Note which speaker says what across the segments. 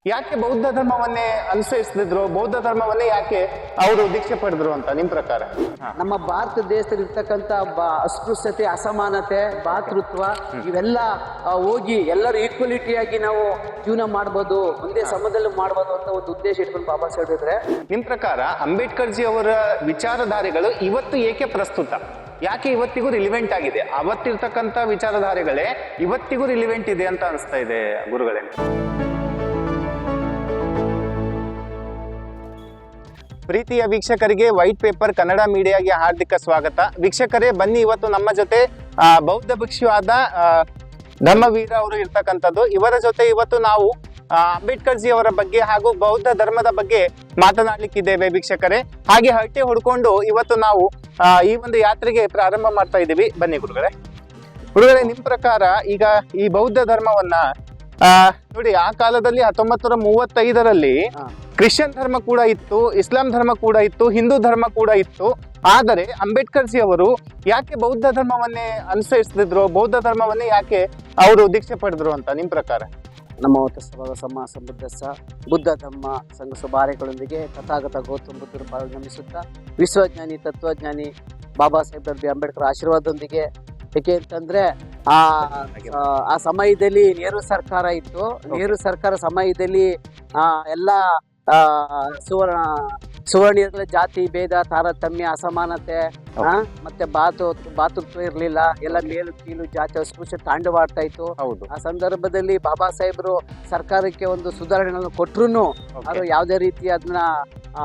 Speaker 1: ಯಾಕೆ ಬೌದ್ಧ ಧರ್ಮವನ್ನೇ ಅನುಸರಿಸ್ತಿದ್ರು, ಬೌದ್ಧ ಧರ್ಮವನ್ನೇ ಯಾಕೆ ಅವರು ದೀಕ್ಷೆ ಪಡೆದ್ರು ಅಂತ ನಿಮ್ ಪ್ರಕಾರ?
Speaker 2: ನಮ್ಮ ಭಾರತ ದೇಶದಲ್ಲಿ ಇರ್ತಕ್ಕಂಥ ಅಸ್ಪೃಶ್ಯತೆ, ಅಸಮಾನತೆ, ಭಾತೃತ್ವ ಇವೆಲ್ಲ ಹೋಗಿ ಎಲ್ಲರೂ ಈಕ್ವಲಿಟಿಯಾಗಿ ನಾವು ಜೀವನ ಮಾಡ್ಬೋದು, ಒಂದೇ ಸಮದಲ್ಲಿ ಮಾಡ್ಬೋದು ಅಂತ ಒಂದು ಉದ್ದೇಶ ಇಟ್ಕೊಂಡು ಬಾಬಾ ಸಾಹೇಬ್ ಇದ್ರೆ.
Speaker 1: ನಿಮ್ ಪ್ರಕಾರ ಅಂಬೇಡ್ಕರ್ ಜಿ ಅವರ ವಿಚಾರಧಾರೆಗಳು ಇವತ್ತು ಏಕೆ ಪ್ರಸ್ತುತ, ಯಾಕೆ ಇವತ್ತಿಗೂ ರಿಲಿವೆಂಟ್ ಆಗಿದೆ? ಅವತ್ತಿರ್ತಕ್ಕಂಥ ವಿಚಾರಧಾರೆಗಳೇ ಇವತ್ತಿಗೂ ರಿಲಿವೆಂಟ್ ಇದೆ ಅಂತ ಅನಿಸ್ತಾ ಇದೆ ಗುರುಗಳೇ. ಪ್ರೀತಿಯ ವೀಕ್ಷಕರಿಗೆ ವೈಟ್ ಪೇಪರ್ ಕನ್ನಡ ಮೀಡಿಯಾಗೆ ಹಾರ್ದಿಕ ಸ್ವಾಗತ. ವೀಕ್ಷಕರೇ, ಬನ್ನಿ ಇವತ್ತು ನಮ್ಮ ಜೊತೆ ಬೌದ್ಧ ಭಿಕ್ಷು ಆದ ಧರ್ಮವೀರ ಅವರು ಇರ್ತಕ್ಕಂಥದ್ದು. ಇವರ ಜೊತೆ ಇವತ್ತು ನಾವು ಅಂಬೇಡ್ಕರ್ ಜಿ ಅವರ ಬಗ್ಗೆ ಹಾಗೂ ಬೌದ್ಧ ಧರ್ಮದ ಬಗ್ಗೆ ಮಾತನಾಡ್ಲಿಕ್ಕಿದ್ದೇವೆ ವೀಕ್ಷಕರೇ. ಹಾಗೆ ಹರಟೆ ಹೊಡ್ಕೊಂಡು ಇವತ್ತು ನಾವು ಈ ಒಂದು ಯಾತ್ರೆಗೆ ಪ್ರಾರಂಭ ಮಾಡ್ತಾ ಇದ್ದೀವಿ. ಬನ್ನಿ ಗುರುಗಳೇ. ನಿಮ್ ಪ್ರಕಾರ ಈಗ ಈ ಬೌದ್ಧ ಧರ್ಮವನ್ನ ನೋಡಿ, ಆ ಕಾಲದಲ್ಲಿ 1935ರಲ್ಲಿ ಕ್ರಿಶ್ಚಿಯನ್ ಧರ್ಮ ಕೂಡ ಇತ್ತು, ಇಸ್ಲಾಂ ಧರ್ಮ ಕೂಡ ಇತ್ತು, ಹಿಂದೂ ಧರ್ಮ ಕೂಡ ಇತ್ತು. ಆದರೆ ಅಂಬೇಡ್ಕರ್ ಜಿ ಅವರು ಯಾಕೆ ಬೌದ್ಧ ಧರ್ಮವನ್ನೇ ಅನುಸರಿಸ್ತಿದ್ರು, ಬೌದ್ಧ ಧರ್ಮವನ್ನೇ ಯಾಕೆ ಅವರು ದೀಕ್ಷೆ ಪಡೆದ್ರು ಅಂತ ನಿಮ್ ಪ್ರಕಾರ?
Speaker 2: ನಮ್ಮ ಸಮ ಸಮುದ್ರಸ ಬುದ್ಧ ಧರ್ಮ ಸಂಘ ಸುಭಾರೆಗಳೊಂದಿಗೆ ತಥಾಗತ ಗೌತಮ ಬುದ್ಧರು ಪರಿಣಮಿಸುತ್ತಾ ವಿಶ್ವಜ್ಞಾನಿ ತತ್ವಜ್ಞಾನಿ ಬಾಬಾ ಸಾಹೇಬ್ ಅಂಬೇಡ್ಕರ್ ಆಶೀರ್ವಾದದೊಂದಿಗೆ. ಏಕೆ ಅಂತಂದ್ರೆ ಆ ಸಮಯದಲ್ಲಿ ನೆಹರು ಸರ್ಕಾರ ಇತ್ತು. ನೆಹರು ಸರ್ಕಾರ ಸಮಯದಲ್ಲಿ ಎಲ್ಲ ಸುವರ್ಣೀಯರ ಜಾತಿ ಭೇದ, ತಾರತಮ್ಯ, ಅಸಮಾನತೆ ಮತ್ತೆ ಭಾತೃತ್ವ ಇರ್ಲಿಲ್ಲ. ಎಲ್ಲ ಮೇಲು ಕೀಳು ಜಾತಿ ಅಸ್ಪೃಶ್ಯ ತಾಂಡವಾಡ್ತಾ ಇತ್ತು. ಆ ಸಂದರ್ಭದಲ್ಲಿ ಬಾಬಾ ಸಾಹೇಬರು ಸರ್ಕಾರಕ್ಕೆ ಒಂದು ಸುಧಾರಣೆಗಳನ್ನು ಕೊಟ್ರು ಅವರು ಯಾವುದೇ ರೀತಿ ಅದನ್ನ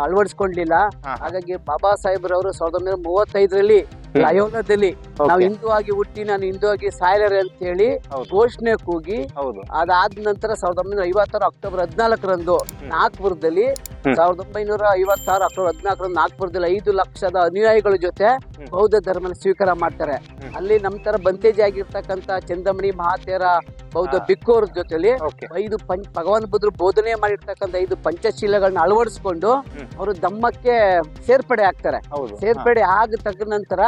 Speaker 2: ಅಳವಡಿಸ್ಕೊಂಡ್ಲಿಲ್ಲ. ಹಾಗಾಗಿ ಬಾಬಾ ಸಾಹೇಬ್ರವರು 1935ರಲ್ಲಿ ಅಯೋಧ್ಯದಲ್ಲಿ ನಾವು ಹಿಂದೂ ಆಗಿ ಹುಟ್ಟಿ ನಾನು ಹಿಂದೂ ಆಗಿ ಸಾಯಲರೆ ಅಂತ ಹೇಳಿ ಘೋಷಣೆ ಕೂಗಿ, ಅದಾದ ನಂತರ 1956 ಅಕ್ಟೋಬರ್ 14ರಂದು ನಾಗ್ಪುರದಲ್ಲಿ 1956 ಅಕ್ಟೋಬರ್ 14ರಂದು ನಾಗ್ಪುರದಲ್ಲಿ 5 ಲಕ್ಷದ ಅನುಯಾಯಿಗಳ ಜೊತೆ ಬೌದ್ಧ ಧರ್ಮನ ಸ್ವೀಕಾರ ಮಾಡ್ತಾರೆ. ಅಲ್ಲಿ ನಮ್ಮ ತರ ಬಂತೇಜಿ ಆಗಿರ್ತಕ್ಕಂಥ ಚಂದಮಣಿ ಮಹಾತೇರ ಬೌದ್ಧ ಭಿಕ್ಕುವ್ರ ಜೊತೆಲಿ 5 ಭಗವಾನ್ ಬುದ್ಧರು ಬೋಧನೆ ಮಾಡಿರ್ತಕ್ಕಂಥ 5 ಪಂಚಶೀಲಗಳನ್ನ ಅಳವಡಿಸ್ಕೊಂಡು ಅವರು ಧಮ್ಮಕ್ಕೆ ಸೇರ್ಪಡೆ ಆಗ್ತಾರೆ. ಸೇರ್ಪಡೆ ಆಗ ತಕ್ಕ ನಂತರ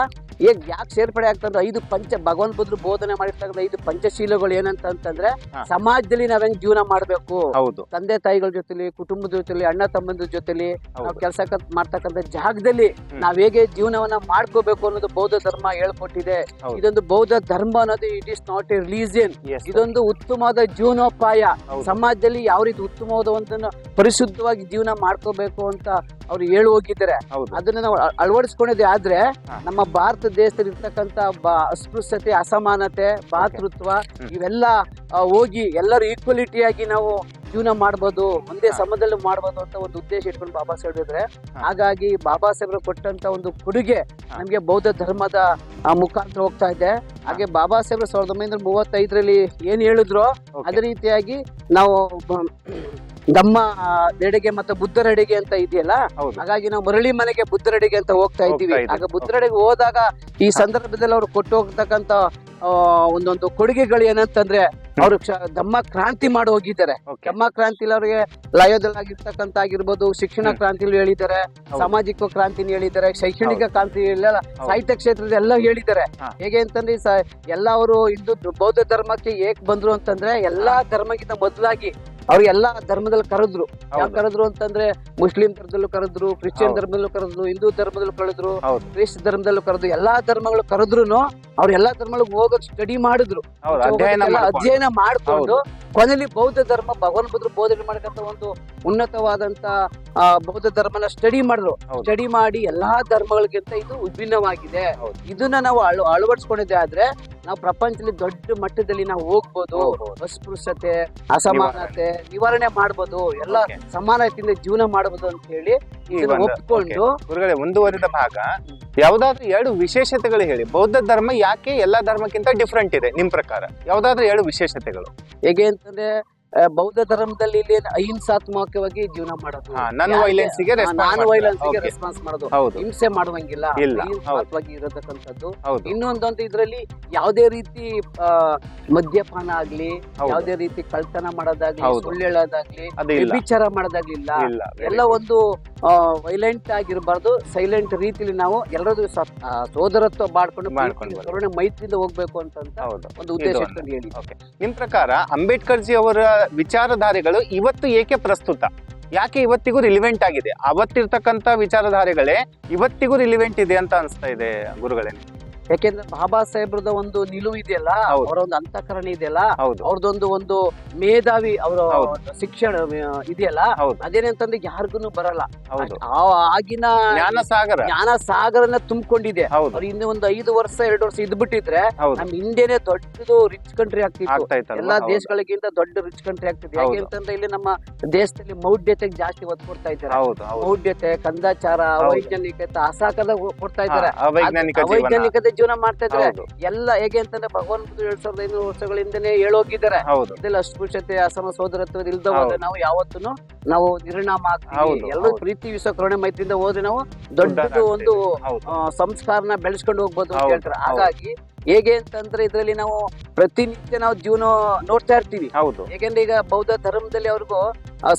Speaker 2: ಯಾಕೆ ಸೇರ್ಪಡೆ ಆಗ್ತಂದ್ರೆ 5 ಭಗವಾನ್ ಬುದ್ಧರು ಬೋಧನೆ ಮಾಡಿರ್ತಕ್ಕಂಥ 5 ಪಂಚಶೀಲಗಳು ಏನಂತಂದ್ರೆ ಸಮಾಜದಲ್ಲಿ ನಾವ್ ಹೆಂಗ್ ಜೀವನ ಮಾಡ್ಬೇಕು, ತಂದೆ ತಾಯಿಗಳ ಜೊತೆಲಿ, ಕುಟುಂಬದ ಜೊತೆಲಿ, ಅಣ್ಣ ತಮ್ಮಂದ್ರ ಜೊತೆಲಿ, ನಾವು ಕೆಲಸ ಮಾಡ್ತಕ್ಕಂಥ ಜಾಗದಲ್ಲಿ ನಾವ್ ಹೇಗೆ ಜೀವನವನ್ನ ಮಾಡ್ಕೋಬೇಕು ಅನ್ನೋದು ಬೌದ್ಧ ಧರ್ಮ ಹೇಳ್ಕೊಟ್ಟಿದೆ. ಇದೊಂದು ಬೌದ್ಧ ಧರ್ಮ ಅನ್ನೋದು it is not A religion, ಇದೊಂದು ಉತ್ತಮವಾದ ಜೀವನೋಪಾಯ. ಸಮಾಜದಲ್ಲಿ ಯಾವ ರೀತಿ ಉತ್ತಮವಾದ ಒಂದನ್ನು ಪರಿಶುದ್ಧವಾಗಿ ಜೀವನ ಮಾಡ್ಕೋಬೇಕು ಅಂತ ಅವ್ರು ಹೇಳಿ ಹೋಗಿದ್ದಾರೆ. ಅದನ್ನ ನಾವು ಅಳವಡಿಸ್ಕೊಂಡಿದ್ದೆ. ಆದ್ರೆ ನಮ್ಮ ಭಾರತ ದೇಶದಲ್ಲಿ ಇರ್ತಕ್ಕಂಥ ಅಸ್ಪೃಶ್ಯತೆ, ಅಸಮಾನತೆ, ಭಾತೃತ್ವ ಇವೆಲ್ಲ ಹೋಗಿ ಎಲ್ಲರೂ ಈಕ್ವಲಿಟಿಯಾಗಿ ನಾವು ಜೀವನ ಮಾಡ್ಬೋದು, ಒಂದೇ ಸಮದಲ್ಲಿ ಮಾಡ್ಬೋದು ಅಂತ ಒಂದು ಉದ್ದೇಶ ಇಟ್ಕೊಂಡು ಬಾಬಾ ಸಾಹೇಬ್ ಇದ್ರೆ. ಹಾಗಾಗಿ ಬಾಬಾ ಸಾಹೇಬ್ರು ಕೊಟ್ಟಂತ ಒಂದು ಕೊಡುಗೆ ನಮ್ಗೆ ಬೌದ್ಧ ಧರ್ಮದ ಮುಖಾಂತರ ಹೋಗ್ತಾ ಇದೆ. ಹಾಗೆ ಬಾಬಾ ಸಾಹೇಬ್ರು 1935ರಲ್ಲಿ ಏನ್ ಹೇಳಿದ್ರು ಅದೇ ರೀತಿಯಾಗಿ ನಾವು ಧಮ್ಮ ನೆಡೆಗೆ ಮತ್ತೆ ಬುದ್ಧರೆಡೆಗೆ ಅಂತ ಇದೆಯಲ್ಲ, ಹಾಗಾಗಿ ನಾವು ಮರಳಿ ಮನೆಗೆ ಬುದ್ಧರೆಡೆಗೆ ಅಂತ ಹೋಗ್ತಾ ಇದ್ದೀವಿ. ಆಗ ಬುದ್ಧರೆಡೆಗೆ ಹೋದಾಗ ಈ ಸಂದರ್ಭದಲ್ಲಿ ಅವ್ರು ಕೊಟ್ಟು ಹೋಗ್ತಕ್ಕಂತ ಒಂದೊಂದು ಕೊಡುಗೆಗಳು ಏನಂತಂದ್ರೆ ಅವ್ರು ಧಮ್ಮ ಕ್ರಾಂತಿ ಮಾಡಿ ಹೋಗಿದ್ದಾರೆ. ಧಮ್ಮ ಕ್ರಾಂತಿಲಿ ಅವ್ರಿಗೆ ಲಯೋದಲ್ಲಾಗಿರ್ತಕ್ಕಂಥ ಆಗಿರ್ಬೋದು, ಶಿಕ್ಷಣ ಕ್ರಾಂತಿಲಿ ಹೇಳಿದ್ದಾರೆ, ಸಾಮಾಜಿಕ ಕ್ರಾಂತಿನ ಹೇಳಿದ್ದಾರೆ, ಶೈಕ್ಷಣಿಕ ಕ್ರಾಂತಿ ಸಾಹಿತ್ಯ ಕ್ಷೇತ್ರದ ಎಲ್ಲ ಹೇಳಿದ್ದಾರೆ. ಹೇಗೆ ಅಂತಂದ್ರೆ ಎಲ್ಲ ಅವರು ಹಿಂದೂ ಬೌದ್ಧ ಧರ್ಮಕ್ಕೆ ಏಕ್ ಬಂದ್ರು ಅಂತಂದ್ರೆ ಎಲ್ಲಾ ಧರ್ಮಕ್ಕಿಂತ ಮೊದಲಾಗಿ ಅವ್ರು ಎಲ್ಲಾ ಧರ್ಮದಲ್ಲಿ ಕರೆದ್ರು. ಯಾಕೆ ಕರೆದ್ರು ಅಂತಂದ್ರೆ ಮುಸ್ಲಿಂ ಧರ್ಮದಲ್ಲೂ ಕರೆದ್ರು, ಕ್ರಿಶ್ಚಿಯನ್ ಧರ್ಮದಲ್ಲೂ ಕರೆದ್ರು, ಹಿಂದೂ ಧರ್ಮದಲ್ಲೂ ಕರೆದ್ರು, ಕ್ರಿಸ್ತ ಧರ್ಮದಲ್ಲೂ ಕರೆದ್ರು. ಎಲ್ಲಾ ಧರ್ಮಗಳು ಕರೆದ್ರು ಅವ್ರು ಎಲ್ಲಾ ಧರ್ಮಗಳಿಗೆ ಹೋಗೋದು ಸ್ಟಡಿ ಮಾಡಿದ್ರು, ಅಧ್ಯಯನ ಮಾಡ್ಕೊಂಡು ಕೊನೆಯಲ್ಲಿ ಬೌದ್ಧ ಧರ್ಮ ಭಗವಾನ್ ಬುದ್ಧರು ಬೋಧನೆ ಮಾಡಕ್ಕಂತ ಒಂದು ಉನ್ನತವಾದಂತ ಬೌದ್ಧ ಧರ್ಮನ ಸ್ಟಡಿ ಮಾಡಿದ್ರು. ಸ್ಟಡಿ ಮಾಡಿ ಎಲ್ಲಾ ಧರ್ಮಗಳಿಗಿಂತ ಇದು ವಿಭಿನ್ನವಾಗಿದೆ, ಇದನ್ನ ನಾವು ಅಳವಡಿಸ್ಕೊಂಡಿದ್ದೆ ಆದ್ರೆ ನಾವು ಪ್ರಪಂಚದಲ್ಲಿ ದೊಡ್ಡ ಮಟ್ಟದಲ್ಲಿ ನಾವು ಹೋಗ್ಬೋದು, ಅಸ್ಪೃಶ್ಯತೆ, ಅಸಮಾನತೆ ನಿವಾರಣೆ ಮಾಡ್ಬೋದು, ಎಲ್ಲ ಸಮಾನತೆಯಿಂದ ಜೀವನ ಮಾಡ್ಬೋದು ಅಂತ ಹೇಳಿ ಒಪ್ಕೊಂಡು.
Speaker 1: ಮುಂದುವರಿದ ಭಾಗ ಯಾವ್ದಾದ್ರು 2 ವಿಶೇಷತೆಗಳು ಹೇಳಿ. ಬೌದ್ಧ ಧರ್ಮ ಯಾಕೆ ಎಲ್ಲಾ ಧರ್ಮಕ್ಕಿಂತ ಡಿಫ್ರೆಂಟ್ ಇದೆ ನಿಮ್ ಪ್ರಕಾರ? ಯಾವ್ದಾದ್ರು 2 ವಿಶೇಷತೆಗಳು.
Speaker 2: ಹೇಗೆ ಅಂತಂದ್ರೆ ಬೌದ್ಧ ಧರ್ಮದಲ್ಲಿ ಇಲ್ಲಿ ಅಹಿಂಸಾತ್ಮಕವಾಗಿ ಜೀವನ ಮಾಡೋದು, ನಾನ್ ವೈಲೆನ್ಸ್ಗೆ ರೆಸ್ಪಾನ್ಸ್ ಮಾಡೋದು, ಹಿಂಸೆ ಮಾಡುವಂಗಿಲ್ಲ, ಅಹಿಂಸಾತ್ಮಕವಾಗಿ ಇರತಕ್ಕಂಥದ್ದು. ಇನ್ನೊಂದಂತ ಇದ್ರಲ್ಲಿ ಯಾವುದೇ ರೀತಿ ಮದ್ಯಪಾನ ಆಗ್ಲಿ, ಯಾವುದೇ ರೀತಿ ಕಳ್ತನ ಮಾಡೋದಾಗ್ಲಿ, ಸುಳ್ಳು ಹೇಳೋದಾಗ್ಲಿ, ವ್ಯಭಿಚಾರ ಮಾಡೋದಾಗ್ಲಿಲ್ಲ. ಎಲ್ಲ ಒಂದು ವೈಲೆಂಟ್ ಆಗಿರಬಾರ್ದು, ಸೈಲೆಂಟ್ ರೀತಿಲಿ ನಾವು ಎಲ್ಲರದು ಸೋದರತ್ವ ಮಾಡ್ಕೊಂಡು ಕರುಣೆ ಮೈತ್ರಿಯಿಂದ ಹೋಗ್ಬೇಕು ಅಂತ ಒಂದು ಉದ್ದೇಶ ಇಟ್ಕೊಂಡು ಹೇಳಿ.
Speaker 1: ನಿಮ್ ಪ್ರಕಾರ ಅಂಬೇಡ್ಕರ್ ಜಿ ಅವರ ವಿಚಾರಧಾರೆಗಳು ಇವತ್ತು ಏಕೆ ಪ್ರಸ್ತುತ, ಯಾಕೆ ಇವತ್ತಿಗೂ ರಿಲಿವೆಂಟ್ ಆಗಿದೆ, ಅವತ್ತಿರ್ತಕ್ಕಂಥ ವಿಚಾರಧಾರೆಗಳೇ ಇವತ್ತಿಗೂ ರಿಲಿವೆಂಟ್ ಇದೆ ಅಂತ ಅನಿಸ್ತಾ ಇದೆ ಗುರುಗಳೇ?
Speaker 2: ಯಾಕೆಂದ್ರೆ ಬಾಬಾ ಸಾಹೇಬ್ರದ ಒಂದು ನಿಲುವು ಇದೆಯಲ್ಲ, ಅವರ ಒಂದು ಅಂತಃಕರಣ ಇದೆಯಲ್ಲ, ಅವ್ರದೊಂದು ಮೇಧಾವಿ ಅವರ ಶಿಕ್ಷಣ ಇದೆಯಲ್ಲ, ಅದೇನಂತಂದ್ರೆ ಯಾರಿಗೂ ಬರಲ್ಲ. ಆಗಿನ ಜ್ಞಾನ ಸಾಗರನ ತುಂಬಿಕೊಂಡಿದೆ. ಅವ್ರು ಹಿಂದೆ ಒಂದು 5 ವರ್ಷ 2 ವರ್ಷ ಇದ್ಬಿಟ್ಟಿದ್ರೆ ನಮ್ ಇಂಡಿಯಾನೇ ದೊಡ್ಡದು ರಿಚ್ ಕಂಟ್ರಿ ಆಗ್ತಿತ್ತು. ಎಲ್ಲಾ ದೇಶಗಳಿಗಿಂತ ದೊಡ್ಡ ರಿಚ್ ಕಂಟ್ರಿ ಆಗ್ತಿದೆ. ಯಾಕೆ ಅಂತಂದ್ರೆ ಇಲ್ಲಿ ನಮ್ಮ ದೇಶದಲ್ಲಿ ಮೌಢ್ಯತೆಗೆ ಜಾಸ್ತಿ ಒತ್ತು ಕೊಡ್ತಾ ಇದ್ದಾರೆ. ಮೌಢ್ಯತೆ, ಕಂದಾಚಾರ, ವೈಜ್ಞಾನಿಕತೆ, ಅಸಾಕದ ಕೊಡ್ತಾ ಇದ್ದಾರೆ. ಅವೈಜ್ಞಾನಿಕತೆ ಜೀವನ ಮಾಡ್ತಾ ಇದ್ರೆ ಎಲ್ಲ ಹೇಗೆ ಅಂತಂದ್ರೆ ಭಗವಾನ್ ಬುದ್ಧ 2500 ವರ್ಷಗಳಿಂದನೇ ಹೇಳೋಗಿದ್ದಾರೆ. ಇದೆಲ್ಲ ಅಸ್ಪೃಶ್ಯತೆ, ಅಸಮ ಸೋದರತ್ವ ಇಲ್ದ ಹೋದ್ರೆ ನಾವು ಯಾವತ್ತೂ ನಾವು ನಿರ್ಣಾಮ ಆಗ್ತೀವಿ. ಎಲ್ಲರೂ ಪ್ರೀತಿ ವಿಶ್ವ ಕರುಣೆ ಮೈತ್ರಿಯಿಂದ ಹೋದ್ರೆ ನಾವು ದೊಡ್ಡದು ಒಂದು ಸಂಸ್ಕಾರನ ಬೆಳೆಸ್ಕೊಂಡು ಹೋಗ್ಬೋದು ಅಂತ ಹೇಳ್ತಾರೆ. ಹಾಗಾಗಿ ಹೇಗೆ ಅಂತಂದ್ರೆ ಇದ್ರಲ್ಲಿ ನಾವು ಪ್ರತಿನಿತ್ಯ ನಾವು ಜೀವನ ನೋಡ್ತಾ ಇರ್ತೀವಿ. ಯಾಕೆಂದ್ರೆ ಈಗ ಬೌದ್ಧ ಧರ್ಮದಲ್ಲಿ ಅವ್ರಿಗೂ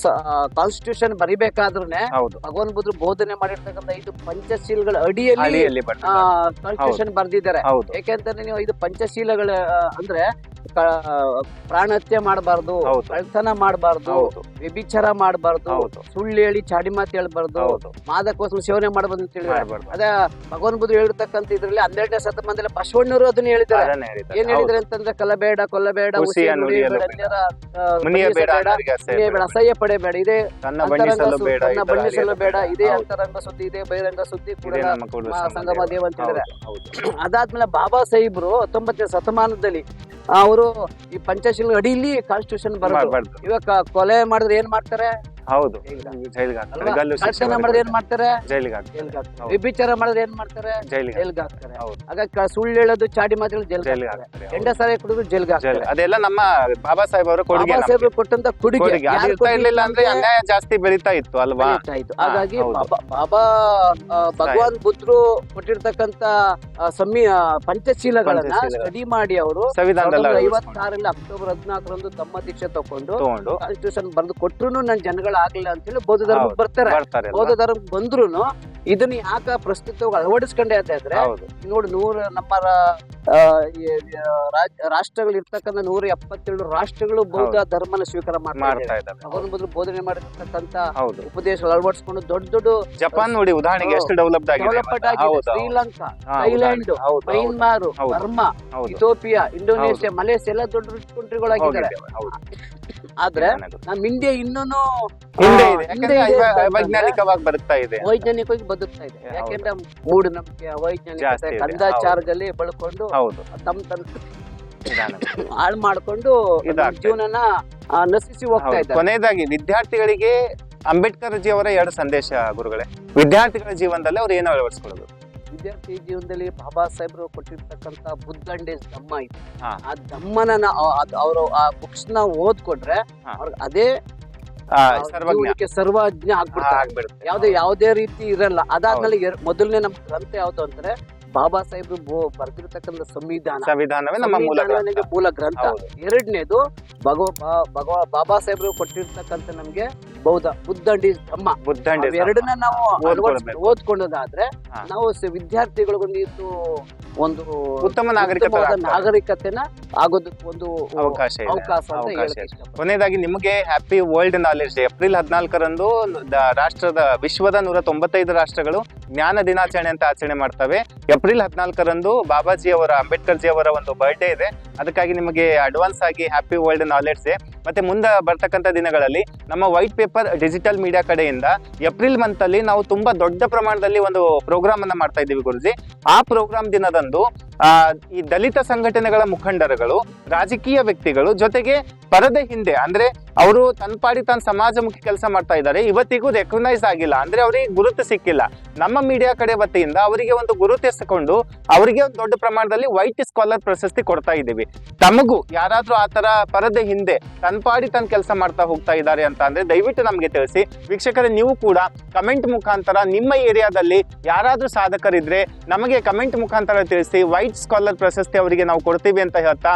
Speaker 2: ಕಾನ್ಸ್ಟಿಟ್ಯೂಷನ್ ಬರಿಬೇಕಾದ್ರೂನೆ ಭಗವಾನ್ ಬುದ್ಧರು ಬೋಧನೆ ಮಾಡಿರ್ತಕ್ಕಂಥ 5 ಪಂಚಶೀಲಗಳ ಅಡಿಯಲ್ಲಿ ಕಾನ್ಸ್ಟಿಟ್ಯೂಷನ್ ಬರ್ದಿದ್ದಾರೆ. ಯಾಕೆಂತಂದ್ರೆ ನೀವು 5 ಪಂಚಶೀಲಗಳ ಅಂದ್ರೆ ಪ್ರಾಣಹತ್ಯೆ ಮಾಡಬಾರ್ದು, ಕಳ್ತನ ಮಾಡಬಾರ್ದು, ವ್ಯಭಿಚಾರ ಮಾಡಬಾರ್ದು, ಸುಳ್ಳು ಹೇಳಿ ಚಾಡಿ ಮಾತು ಹೇಳ್ಬಾರ್ದು, ಮಾದಕೋಸ್ಕರ ಸೇವನೆ ಮಾಡಬಾರ್ದು ಅಂತ ಹೇಳಿದ್ದಾರೆ. ಅದೇ ಭಗವಾನ್ ಬುದ್ಧರು ಹೇಳಿರ್ತಕ್ಕಂಥ ಇದ್ರಲ್ಲಿ 12ನೇ ಶತಮಾನದಲ್ಲಿ ಬಸವಣ್ಣವರು ಅದನ್ನ ಹೇಳಿದ್ದಾರೆ. ಏನ್ ಹೇಳಿದ್ರೆ ಅಂತಂದ್ರೆ ಕಲಬೇಡ, ಕೊಲ್ಲಬೇಡ, ಅಸಹ್ಯ ಪಡೆಬೇಡ, ಇದೇ ಬಣ್ಣಿಸಲು ಬೇಡ, ಇದೇ ಅಂತರಂಗ ಸುದ್ದಿ, ಇದೇ ಬಹಿರಂಗ ಸುದ್ದಿ ಕೂಡ ಸಂಗಮ ದೇವ ಅಂತ ಹೇಳಿದ್ರೆ. ಅದಾದ್ಮೇಲೆ ಬಾಬಾ ಸಾಹೇಬ್ರು 19ನೇ ಶತಮಾನದಲ್ಲಿ ಅವರು ಈ ಪಂಚಶೀಲ ಅಡಿಯಲ್ಲಿ ಕಾನ್ಸ್ಟಿಟ್ಯೂಷನ್ ಬರೋದು. ಇವಾಗ ಕೊಲೆ ಮಾಡಿದ್ರೆ ಏನ್ ಮಾಡ್ತಾರೆ? ಕಳ್ತನ ಮಾಡಿದ್ರೆ ಏನ್ ಮಾಡ್ತಾರೆ? ವ್ಯಭಿಚಾರ ಮಾಡಿದ್ರೆ ಏನ್ ಮಾಡ್ತಾರೆ? ಜೈಲ್ಗೆ ಹಾಕ್ತಾರೆ. ಹಾಗಾಗಿ ಸುಳ್ಳು ಹೇಳೋದು, ಚಾಡಿ ಮಾತುಗಳು ಜೈಲ್ಗೆ ಹಾಕ್ತಾರೆ. ಎಂಡ ಸಾರಿ ಕುಡಿದ್ರು ಜೈಲ್ಗೆ ಹಾಕ್ತಾರೆ.
Speaker 1: ಅದೆಲ್ಲ ನಮ್ಮ ಬಾಬಾ ಸಾಹೇಬ್ ಅವರು
Speaker 2: ಕೊಟ್ಟಂತ ಕೊಡುಗೆ.
Speaker 1: ಅಂದ್ರೆ ಅನ್ಯಾಯ ಜಾಸ್ತಿ ಬೆಳೀತಾ ಇತ್ತು ಅಲ್ವಾ?
Speaker 2: ಹಾಗಾಗಿ ಬಾಬಾ ಭಗವಾನ್ ಬುದ್ಧರು ಕೊಟ್ಟಿರ್ತಕ್ಕಂತ ಪಂಚಶೀಲಗಳನ್ನ ಸ್ಟಡಿ ಮಾಡಿ ಅವರು 1956 ಅಕ್ಟೋಬರ್ 14ರಂದು ತಮ್ಮ ದೀಕ್ಷೆ ತಗೊಂಡು ಕಾನ್ಸ್ಟಿಟ್ಯೂಷನ್ ಬರೆದು ಕೊಟ್ರು ನನ್ನ ಜನಗಳ ಆಗ್ಲಿಲ್ಲ ಅಂತ ಹೇಳಿ ಬೌದ್ಧ ಧರ್ಮಕ್ಕೆ ಬರ್ತಾರೆ. ಬೌದ್ಧ ಧರ್ಮಕ್ಕೆ ಬಂದ್ರು ಇದನ್ನ ಯಾಕ ಪ್ರಸ್ತುತ ಅಳವಡಿಸ್ಕೊಂಡೆ ಅಂತ ಇದ್ರೆ ನೋಡಿ, ನಮ್ಮ ರಾಷ್ಟ್ರಗಳು ಇರ್ತಕ್ಕಂಥ 177 ರಾಷ್ಟ್ರಗಳು ಬೌದ್ಧ ಧರ್ಮನ ಸ್ವೀಕಾರ ಮಾಡ್ತಾ ಇದ್ದಾರೆ. ಭಗವಾನ್ ಬುದ್ಧರು ಬೋಧನೆ ಮಾಡಿರ್ತಕ್ಕಂಥ ಉಪದೇಶಗಳು ಅಳವಡಿಸ್ಕೊಂಡು ದೊಡ್ಡ
Speaker 1: ಜಪಾನ್ ನೋಡಿ ಉದಾಹರಣೆಗೆ ಎಷ್ಟು ಡೆವಲಪ್ಡ್ ಆಗಿದೆ.
Speaker 2: Sri Lanka, Thailand, Myanmar, Burma, Ethiopia, Indonesia, Malaysia ಎಲ್ಲ ದೊಡ್ಡ ರಿಚ್ ಕಂಟ್ರಿಗಳಾಗಿದ್ದಾರೆ. ಆದ್ರೆ ನಮ್ ಇಂಡಿಯಾ ಇನ್ನೂ
Speaker 1: ವೈಜ್ಞಾನಿಕವಾಗಿ ಬದುಕ್ತಾ ಇದೆ,
Speaker 2: ವೈಜ್ಞಾನಿಕವಾಗಿ ಬದುಕ್ತಾ ಇದೆ. ಯಾಕೆಂದ್ರೆ ಮೂಢನಂಬಿಕೆ, ಅವೈಜ್ಞಾನಿಕತೆ, ಕಂದಾಚಾರದಲ್ಲಿ ಬಳಕೊಂಡು ತಮ್ಮ ಹಾಳು ಮಾಡ್ಕೊಂಡು ಜೀವನನ ನಶಿಸಿ ಹೋಗ್ತಾ ಇದ್ದಾರೆ.
Speaker 1: ಕೊನೆಯದಾಗಿ ವಿದ್ಯಾರ್ಥಿಗಳಿಗೆ ಅಂಬೇಡ್ಕರ್ ಜಿ ಅವರ 2 ಸಂದೇಶ ಗುರುಗಳೇ, ವಿದ್ಯಾರ್ಥಿಗಳ ಜೀವನದಲ್ಲಿ ಅವ್ರು ಏನೋ ಅಳವಡಿಸ್ಕೊಳ್ಳೋದು?
Speaker 2: ವಿದ್ಯಾರ್ಥಿ ಜೀವನದಲ್ಲಿ ಬಾಬಾ ಸಾಹೇಬ್ರು ಕೊಟ್ಟಿರ್ತಕ್ಕಂತ ಬುದ್ಧಂಡೆ ಧಮ್ಮ ಐತಿ. ಆ ಧಮ್ಮನ ಅವರು ಆ ಬುಕ್ಸ್ ನ ಓದ್ಕೊಟ್ರೆ ಅವ್ರಿಗೆ ಅದೇ ಸರ್ವಜ್ಞ ಆಗ್ಬಿಡುತ್ತೆ. ಯಾವುದೇ ರೀತಿ ಇರಲ್ಲ. ಅದಾದ್ಮೇಲೆ ಮೊದಲನೇ ನಮ್ ಗ್ರಂಥ ಯಾವ್ದು ಅಂದ್ರೆ ಬಾಬಾ ಸಾಹೇಬ್ರು ಬರ್ದಿರ್ತಕ್ಕಂಥ ಸಂವಿಧಾನವೇ ನಮ್ಮ ಮೂಲ ಗ್ರಂಥ. ಎರಡನೇದು ಬಾಬಾ ಸಾಹೇಬ್ರು ಕೊಟ್ಟಿರ್ತಕ್ಕಂಥ ನಮ್ಗೆ ಬುದ್ಧಂಡಿ ಧಮ್ಮ. ಎರಡನ್ನ ನಾವು ಓದ್ಕೊಳ್ಳೋದಾದ್ರೆ ನಾವು ವಿದ್ಯಾರ್ಥಿಗಳಿಗೊಂದು ಒಂದು
Speaker 1: ಉತ್ತಮ
Speaker 2: ನಾಗರಿಕತೆನ ಆಗೋದಕ್ಕೆ ಒಂದು ಅವಕಾಶ ಅಂತ ಹೇಳಿ.
Speaker 1: ಕೊನೆಯದಾಗಿ ನಿಮಗೆ happy world knowledge day. April 14ರಂದು ರಾಷ್ಟ್ರದ ವಿಶ್ವದ 195 ರಾಷ್ಟ್ರಗಳು ಜ್ಞಾನ ದಿನಾಚರಣೆ ಅಂತ ಆಚರಣೆ ಮಾಡ್ತವೆ. ಏಪ್ರಿಲ್ 14ರಂದು ಬಾಬಾಜಿ ಅವರ, ಅಂಬೇಡ್ಕರ್ ಜಿ ಅವರ ಒಂದು ಬರ್ಡೇ ಇದೆ. ಅದಕ್ಕಾಗಿ ನಿಮಗೆ ಅಡ್ವಾನ್ಸ್ ಆಗಿ ಹ್ಯಾಪಿ ವರ್ಲ್ಡ್ ನಾಲೆಡ್ಜ್ ಡೇ. ಮತ್ತೆ ಮುಂದೆ ಬರ್ತಕ್ಕಂಥ ದಿನಗಳಲ್ಲಿ ನಮ್ಮ ವೈಟ್ ಪೇಪರ್ ಡಿಜಿಟಲ್ ಮೀಡಿಯಾ ಕಡೆಯಿಂದ ಏಪ್ರಿಲ್ ಮಂತ್ ಅಲ್ಲಿ ನಾವು ತುಂಬಾ ದೊಡ್ಡ ಪ್ರಮಾಣದಲ್ಲಿ ಒಂದು ಪ್ರೋಗ್ರಾಮ್ ಅನ್ನ ಮಾಡ್ತಾ ಇದ್ದೀವಿ ಗುರುಜಿ. ಆ ಪ್ರೋಗ್ರಾಮ್ ದಿನದಂದು ಈ ದಲಿತ ಸಂಘಟನೆಗಳ ಮುಖಂಡರುಗಳು, ರಾಜಕೀಯ ವ್ಯಕ್ತಿಗಳು, ಜೊತೆಗೆ ಪರದೆ ಹಿಂದೆ ಅಂದ್ರೆ ಅವರು ತನ್ಪಾಡಿ ತಾನು ಸಮಾಜಮುಖಿ ಕೆಲಸ ಮಾಡ್ತಾ ಇದ್ದಾರೆ, ಇವತ್ತಿಗೂ ರೆಕಗ್ನೈಸ್ ಆಗಿಲ್ಲ, ಅಂದ್ರೆ ಅವರಿಗೆ ಗುರುತು ಸಿಕ್ಕಿಲ್ಲ. ನಮ್ಮ ಮೀಡಿಯಾ ಕಡೆ ವತಿಯಿಂದ ಅವರಿಗೆ ಒಂದು ಗುರುತಿಸಿಕೊಂಡು ಅವರಿಗೆ ಒಂದು ದೊಡ್ಡ ಪ್ರಮಾಣದಲ್ಲಿ ವೈಟ್ ಸ್ಕಾಲರ್ ಪ್ರಶಸ್ತಿ ಕೊಡ್ತಾ ಇದ್ದೀವಿ. ತಮಗೂ ಯಾರಾದ್ರೂ ಆ ತರ ಪರದೆ ಹಿಂದೆ ತನ್ಪಾಡಿ ತಾನು ಕೆಲಸ ಮಾಡ್ತಾ ಹೋಗ್ತಾ ಇದ್ದಾರೆ ಅಂತ ಅಂದ್ರೆ ದಯವಿಟ್ಟು ನಮ್ಗೆ ತಿಳಿಸಿ. ವೀಕ್ಷಕರೇ, ನೀವು ಕೂಡ ಕಮೆಂಟ್ ಮುಖಾಂತರ ನಿಮ್ಮ ಏರಿಯಾದಲ್ಲಿ ಯಾರಾದ್ರೂ ಸಾಧಕರಿದ್ರೆ ನಮಗೆ ಕಮೆಂಟ್ ಮುಖಾಂತರ ತಿಳಿಸಿ. ವೈಟ್ ಸ್ಕಾಲರ್ ಪ್ರಶಸ್ತಿ ಅವರಿಗೆ ನಾವು ಕೊಡ್ತೀವಿ ಅಂತ ಹೇಳ್ತಾ,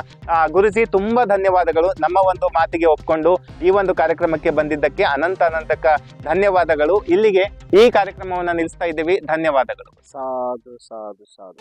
Speaker 1: ಗುರುಜಿ ತುಂಬಾ ಧನ್ಯವಾದಗಳು. ನಮ್ಮ ಒಂದು ಮಾತಿಗೆ ಒಪ್ಕೊಂಡು ಈ ಒಂದು ಕಾರ್ಯಕ್ರಮಕ್ಕೆ ಬಂದಿದ್ದಕ್ಕೆ ಅನಂತ ಧನ್ಯವಾದಗಳು. ಇಲ್ಲಿಗೆ ಈ ಕಾರ್ಯಕ್ರಮವನ್ನು ನಿಲ್ಲಿಸ್ತಾ ಇದ್ದೀವಿ. ಧನ್ಯವಾದಗಳು.
Speaker 2: ಸಾಧು ಸಾಧು ಸಾಧು.